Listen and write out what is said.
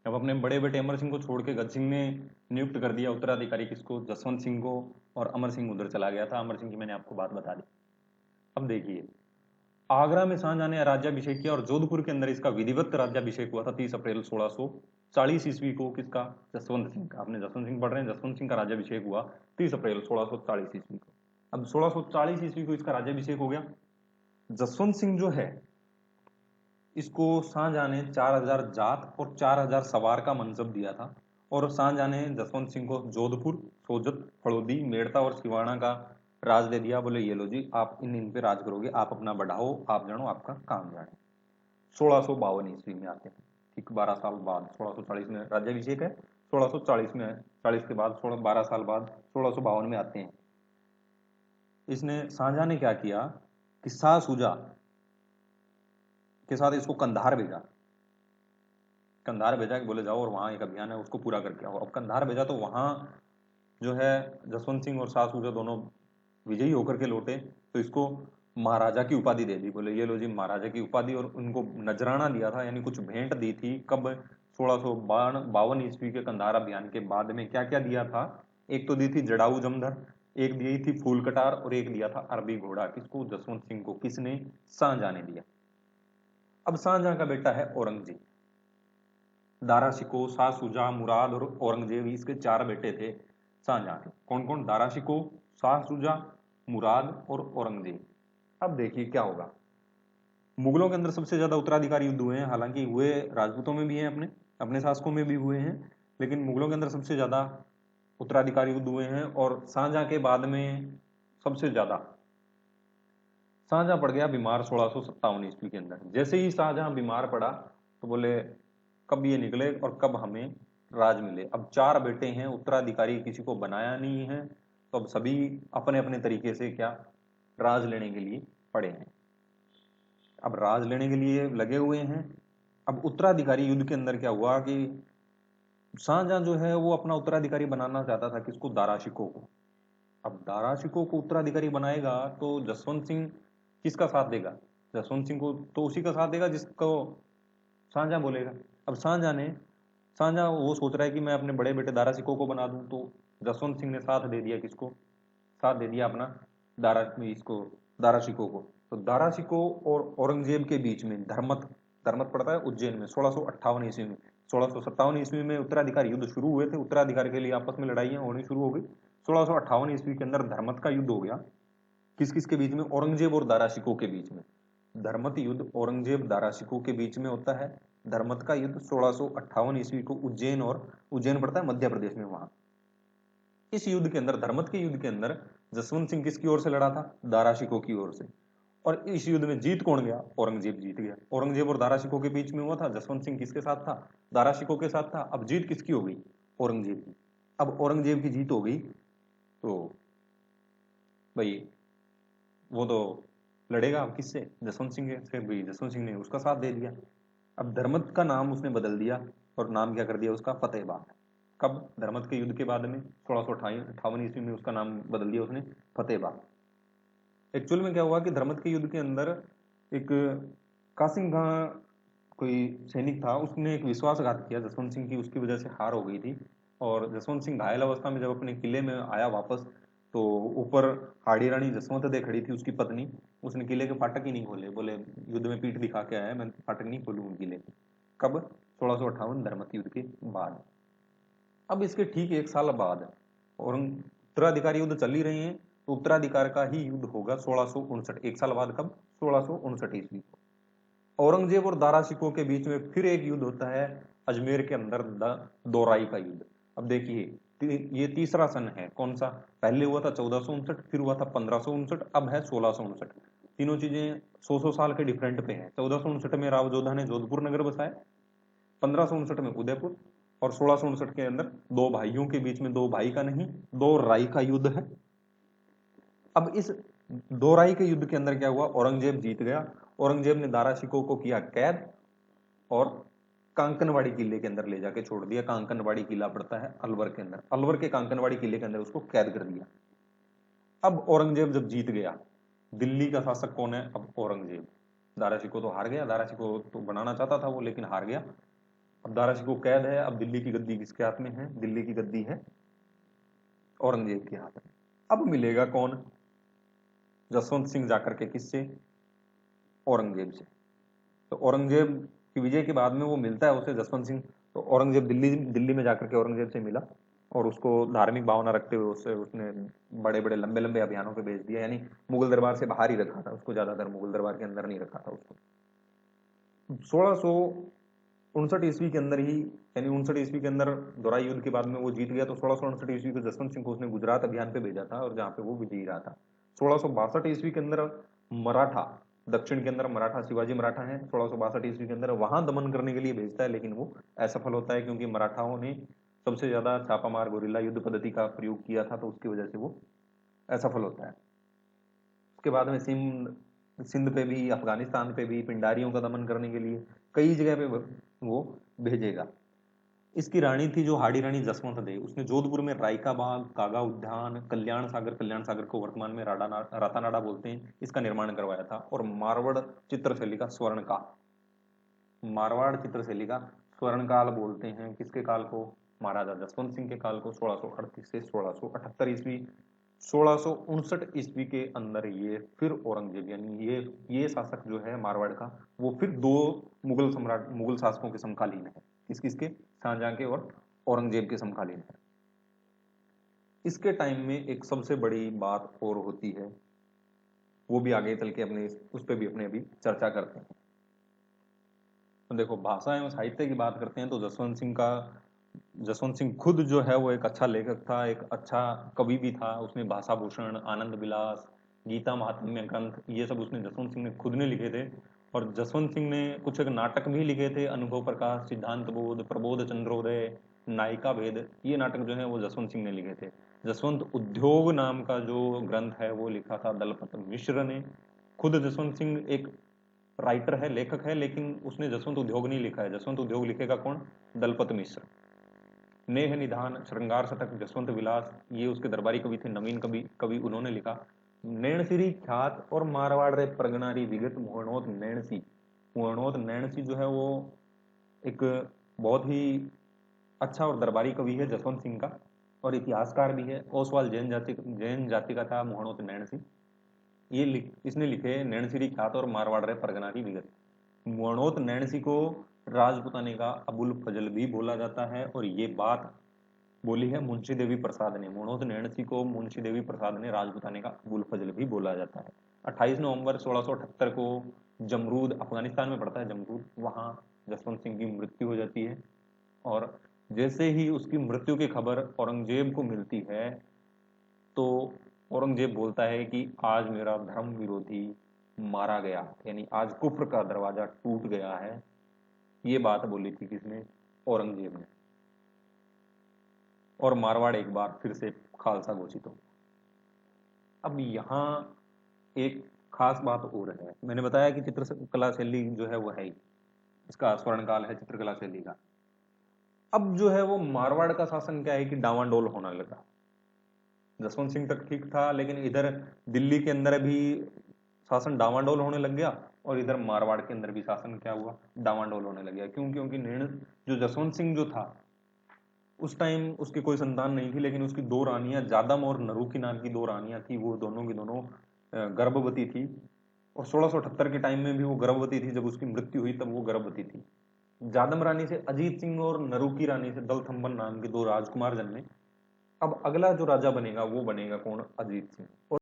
अब अपने बड़े बेटे अमर सिंह को छोड़ के गज सिंह ने नियुक्त कर दिया उत्तराधिकारी किसको, जसवंत सिंह को। और अमर सिंह उधर चला गया था। अमर सिंह की मैंने आपको बात बता दी। अब देखिए, आगरा में शाहजहां ने राज्याभिषेक किया और जोधपुर के अंदर इसका विधिवत राज्याभिषेक हुआ था 30 अप्रैल 1640 ईस्वी को। किसका? जसवंत सिंह का। आपने जसवंत सिंह पढ़ रहे हैं, जसवंत सिंह का राज्याभिषेक हुआ 30 अप्रैल 1640 ईस्वी को। अब 1640 ईस्वी को इसका राज्याभिषेक हो गया। जसवंत सिंह जो है, इसको शाहजहां ने 4000 जात और 4000 सवार का मनसब दिया था। और शाहजहां ने जसवंत सिंह को जोधपुर, सोजत, फड़ौदी, मेड़ता और सिवाना का राज दे दिया। बोले ये लो जी, आप इन पे राज करोगे, आप अपना बढ़ाओ, आप जानो, आपका काम जाने। 1652 ईस्वी में आते हैं, ठीक 12 साल बाद। 1640 में राज्याभिषेक है, 1640 में, 40 के बाद 12 साल बाद 1652 में आते हैं। इसने, शाहजहां ने क्या किया कि शाह शुजा के साथ इसको कंधार भेजा। कंधार भेजा कि बोले जाओ और वहां एक अभियान है उसको पूरा करके आओ। अब कंधार भेजा तो वहां जो है जसवंत सिंह और शाह शुजा दोनों विजयी होकर के लौटे। तो इसको महाराजा की उपाधि दे दी। बोले ये लो जी महाराजा की उपाधि। और उनको नजराना दिया था, यानी कुछ भेंट दी थी। कब? 1652 ईस्वी के कंधार अभियान के बाद में क्या क्या दिया था? एक तो दी थी जड़ाऊ जमधर, एक दी थी फूल कटार, और एक दिया था अरबी घोड़ा। किसको? जसवंत सिंह को। किसने? शाहजहां ने दिया। अब शाहजहां का बेटा है औरंगजेब। दारा शिकोह, शाह शुजा, मुराद और औरंगजेब, इसके चार बेटे थे शाहजहां के। कौन कौन? दारा शिकोह, शाह शुजा, मुराद और औरंगजेब। अब देखिए क्या होगा। मुगलों के अंदर सबसे ज्यादा उत्तराधिकारी युद्ध हुए हैं। हालांकि हुए राजपूतों में भी हैं, अपने अपने शासकों में भी हुए हैं, लेकिन मुगलों के अंदर सबसे ज्यादा उत्तराधिकारी युद्ध हुए हैं। और शाहजहां के बाद में सबसे ज्यादा शाहजहां पड़ गया बीमार 1657 ईस्वी के अंदर। जैसे ही शाहजहां बीमार पड़ा तो बोले कब ये निकले और कब हमें राज मिले। अब चार बेटे हैं, उत्तराधिकारी किसी को बनाया नहीं है, तो अब सभी अपने अपने तरीके से क्या, राज लेने के लिए पड़े हैं। अब राज लेने के लिए लगे हुए हैं। अब उत्तराधिकारी युद्ध के अंदर क्या हुआ कि शाहजहां जो है वो अपना उत्तराधिकारी बनाना चाहता था। किसको? दारा शिकोह को। अब दारा शिकोह को उत्तराधिकारी बनाएगा तो जसवंत सिंह किसका साथ देगा? जसवंत सिंह को तो उसी का साथ देगा जिसको शाहजहां बोलेगा। अब शाहजहां वो सोच रहा है कि मैं अपने बड़े बेटे दारा शिकोह को बना दूं। तो जसवंत सिंह ने साथ दे दिया किसको? साथ दे दिया अपना दारा इसको दारा शिकोह को। तो दारा शिकोह और औरंगजेब के बीच में धर्मत धर्मत पड़ता है उज्जैन में 1658 ईस्वी में। 1657 ईस्वी में उत्तराधिकारी युद्ध शुरू हुए थे, उत्तराधिकारी के लिए आपस में लड़ाइयां होनी शुरू हो गई। 1658 ईस्वी के अंदर धर्मत का युद्ध हो गया। किस किस के बीच में? औरंगजेब और दारा शिकोह के बीच में। धर्मत युद्ध औरंगजेब दारा शिकोह के बीच में होता है। धर्मत का युद्ध 1658 ईस्वी को उज्जैन, और उज्जैन पड़ता है मध्य प्रदेश में, वहां। इस युद्ध के अंदर, धर्मत के युद्ध के अंदर, जसवंत सिंह किसकी ओर से लड़ा था? दारा शिकोह की ओर से। और इस युद्ध में जीत कौन गया? औरंगजेब जीत गया। औरंगजेब और दारा शिकोह के बीच में हुआ था। जसवंत सिंह किसके साथ था? दारा शिकोह के साथ था। अब जीत किसकी हो गई? औरंगजेब की। अब औरंगजेब की जीत हो गई तो भाई वो तो लड़ेगा अब किससे? जसवंत सिंह से। भाई जसवंत सिंह ने उसका साथ दे दिया। अब धर्मत का नाम उसने बदल दिया और नाम क्या कर दिया उसका? फतेहबाद। कब? धर्मत के युद्ध के बाद में 1658 ईस्वी में उसका नाम बदल दिया उसने फतेहबाद। एक्चुअल में क्या हुआ कि धर्मत के युद्ध के अंदर एक कासिम खां कोई सैनिक था, उसने एक विश्वासघात किया जसवंत सिंह की, उसकी वजह से हार हो गई थी। और जसवंत सिंह घायल अवस्था में जब अपने किले में आया वापस, तो ऊपर हाड़ी रानी जसवंत दे खड़ी थी, उसकी पत्नी। उसने किले के फाटक ही नहीं खोले। बोले युद्ध में पीठ दिखा के आया, मैं फाटक नहीं खोलूंगी किले के। कब? 1658 धर्मत युद्ध के बाद। अब इसके ठीक एक साल बाद, और उत्तराधिकारी युद्ध चल ही रहे हैं, तो उत्तराधिकार का ही युद्ध होगा 1659, एक साल बाद। कब? 1659 ईस्वी को औरंगजेब और दारा शिकोह के बीच में फिर एक युद्ध होता है अजमेर के अंदर, दोराई का युद्ध। अब देखिए ये तीसरा सन है। कौन सा? पहले हुआ था 1459, फिर हुआ था 1559, अब है 1659। तीनों चीजें 100 साल के डिफरेंट पे हैं। 1459 में राव जोधा ने जोधपुर नगर बसाया, 1559 में उदयपुर, और 1659 के अंदर दो भाइयों के बीच में, दो भाई का नहीं, दो राई का युद्ध है। अब इस दो राई के युद्ध के अंदर क्या हुआ? औरंगजेब जीत गया। औरंगजेब ने दारा शिकोह को किया कैद और कांकनवाड़ी किले के अंदर ले जाके छोड़ दिया। कांकनवाड़ी किला पड़ता है अलवर के अंदर, अलवर के कांकनवाड़ी किले के अंदर उसको कैद कर दिया। अब औरंगजेब जब जीत गया, दिल्ली का शासक कौन है अब? औरंगजेब। दारा शिकोह तो हार गया, दारा शिकोह तो बनाना चाहता था वो, लेकिन हार गया। अब दारा शिकोह कैद है, अब दिल्ली की गद्दी किसके हाथ में है? दिल्ली की गद्दी है औरंगजेब के हाथ में। अब मिलेगा कौन? जसवंत सिंह जाकर के किससे? औरंगजेब से। तो औरंगजेब की विजय के बाद में वो मिलता है उसे, जसवंत सिंह। तो औरंगजेब दिल्ली में जाकर के औरंगजेब से मिला और उसको धार्मिक भावना रखते हुए उससे उसने बड़े बड़े लंबे लंबे अभियानों पे भेज दिया, यानी मुगल दरबार से बाहर ही रखा था उसको, ज्यादातर मुगल दरबार के अंदर नहीं रखा था उसको। 1659 ईस्वी के अंदर ही, यानी 59 ईस्वी के अंदर दोराई युद्ध के बाद में वो जीत गया। तो 1659 ईस्वी को जसवंत सिंह को उसने गुजरात अभियान पे भेजा था और जहां पे वो विजयी रहा था। 1662 ईस्वी के अंदर मराठा, दक्षिण के अंदर मराठा, शिवाजी मराठा है, 1662 ईस्वी के अंदर वहां दमन करने के लिए भेजता है, लेकिन वो असफल होता है क्योंकि मराठाओं ने सबसे ज्यादा छापामार गोरिल्ला युद्ध पद्धति का प्रयोग किया था, तो उसकी वजह से वो असफल होता है। उसके बाद में सिंध पे भी, अफगानिस्तान पे भी पिंडारियों का दमन करने के लिए कई जगह पे वो भेजेगा। इसकी रानी थी जो हाड़ी रानी जसवंत दे, उसने जोधपुर में रायका बाग, कागा उद्यान, कल्याण सागर को वर्तमान में रातानाडा बोलते हैं, इसका निर्माण करवाया था। और मारवाड़ चित्रशैली का स्वर्ण काल बोलते हैं किसके काल को? महाराजा जसवंत सिंह के काल को, 1638 से 1678 ईस्वी। 1659 ईस्वी के अंदर ये फिर औरंगजेब, यानी ये शासक जो है मारवाड़ का, वो फिर दो मुगल शासकों के समकालीन है। किसके? शाहजहां के और औरंगजेब के समकालीन है। इसके टाइम में एक सबसे बड़ी बात और होती है, वो भी आगे चल के अपने उस पर भी अपने अभी चर्चा करते हैं। तो देखो, भाषा एवं साहित्य की बात करते हैं तो जसवंत सिंह खुद जो है वो एक अच्छा लेखक था, एक अच्छा कवि भी था। उसने भाषा भूषण, आनंद विलास, गीता महात्म्य ग्रंथ, ये सब उसने जसवंत सिंह ने खुद ने लिखे थे। और जसवंत सिंह ने कुछ एक नाटक भी लिखे थे, अनुभव प्रकाश, सिद्धांत बोध, प्रबोध चंद्रोदय, नायिका भेद, ये नाटक जो है वो जसवंत सिंह ने लिखे थे। जसवंत उद्योग नाम का जो ग्रंथ है वो लिखा था दलपत मिश्र ने। खुद जसवंत सिंह एक राइटर है, लेखक है, लेकिन उसने जसवंत उद्योग नहीं लिखा है। जसवंत उद्योग लिखेगा कौन? दलपत मिश्र। नेह निधान, श्रृंगार शतक, जसवंत विलास, ये उसके दरबारी कवि थे, नवीन कवि उन्होंने लिखा। नैणसिरी ख्यात और मारवाड़ रे परगनारी विगत मुहणोत नैणसी जो है वो एक बहुत ही अच्छा और दरबारी कवि है जसवंत सिंह का, और इतिहासकार भी है। ओसवाल जैन जाति का था मुहणोत नैणसी। इसने लिखे नैणसिरी ख्यात और मारवाड़ रे परगनारी विगत। मुहणोत नैणसी को राजपुताने का अबुल फजल भी बोला जाता है, और ये बात बोली है मुंशी देवी प्रसाद ने। मुहणोत नैणसी को मुंशी देवी प्रसाद ने राजपुताने का अबुल फजल भी बोला जाता है। 28 नवंबर 1678 को जमरूद, अफगानिस्तान में पड़ता है जमरूद, वहां जसवंत सिंह की मृत्यु हो जाती है। और जैसे ही उसकी मृत्यु की खबर औरंगजेब को मिलती है तो औरंगजेब बोलता है कि आज मेरा धर्म विरोधी मारा गया, यानी आज कुफ्र का दरवाजा टूट गया है। ये बात बोली थी किसने? औरंगजेब ने। और मारवाड़ एक बार फिर से खालसा घोषित हो। अब यहाँ एक खास बात और है, मैंने बताया कि चित्रकला शैली जो है वो है ही, इसका स्वर्णकाल है चित्रकला शैली का। अब जो है वो मारवाड़ का शासन क्या है कि डावांडोल होने लगा। जसवंत सिंह तक ठीक था, लेकिन इधर दिल्ली के अंदर भी शासन डावांडोल होने लग गया, और इधर मारवाड़ के अंदर भी शासन क्या हुआ? डावांडोल होने लग गया। क्यों? क्योंकि जो जसवंत सिंह जो था उस टाइम उसकी कोई संतान नहीं थी, लेकिन उसकी दो रानियां, जादम और नरुकी नाम की दो रानियां थी, वो दोनों की दोनों गर्भवती थी। और 1678 के टाइम में भी वो गर्भवती थी, जब उसकी मृत्यु हुई तब वो गर्भवती थी। जादम रानी से अजीत सिंह और नरुकी रानी से दलथम्बन नाम के दो राजकुमार जन्मे। अब अगला जो राजा बनेगा वो बनेगा कौन? अजीत सिंह।